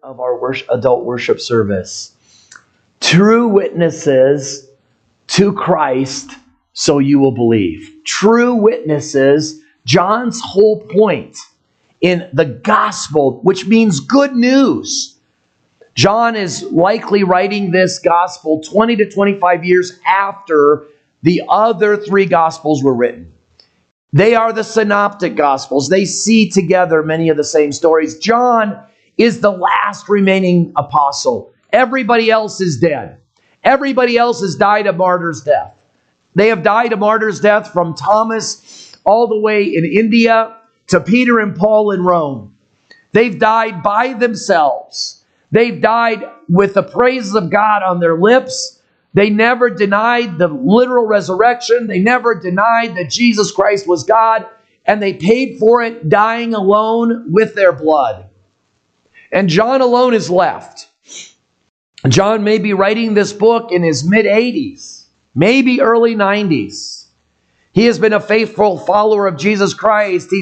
of our adult worship service. True witnesses to Christ, so you will believe. True witnesses, John's whole point in the gospel, which means good news. John is likely writing this gospel 20 to 25 years after the other three gospels were written. They are the synoptic gospels. They see together many of the same stories. John is the last remaining apostle. Everybody else is dead. Everybody else has died a martyr's death. They have died a martyr's death from Thomas all the way in India to Peter and Paul in Rome. They've died by themselves. They've died with the praises of God on their lips. They never denied the literal resurrection. They never denied that Jesus Christ was God. And they paid for it, dying alone with their blood. And John alone is left. John may be writing this book in his mid-80s, maybe early 90s. He has been a faithful follower of Jesus Christ.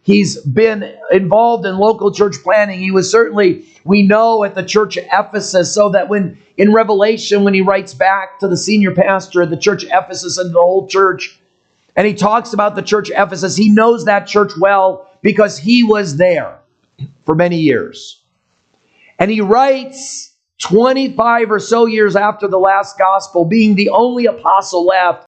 He's been involved in local church planting. He was certainly, we know, at the church at Ephesus, so that when in Revelation, when he writes back to the senior pastor of the church at Ephesus and the whole church, and he talks about the church at Ephesus, he knows that church well because he was there for many years. And he writes 25 or so years after the last gospel, being the only apostle left,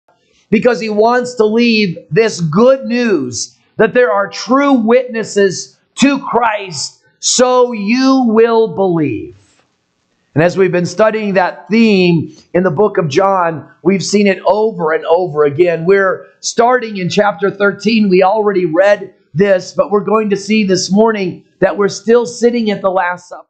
because he wants to leave this good news that there are true witnesses to Christ, so you will believe. And as we've been studying that theme in the book of John, we've seen it over and over again. We're starting in chapter 13. We already read this, but we're going to see this morning that we're still sitting at the Last Supper.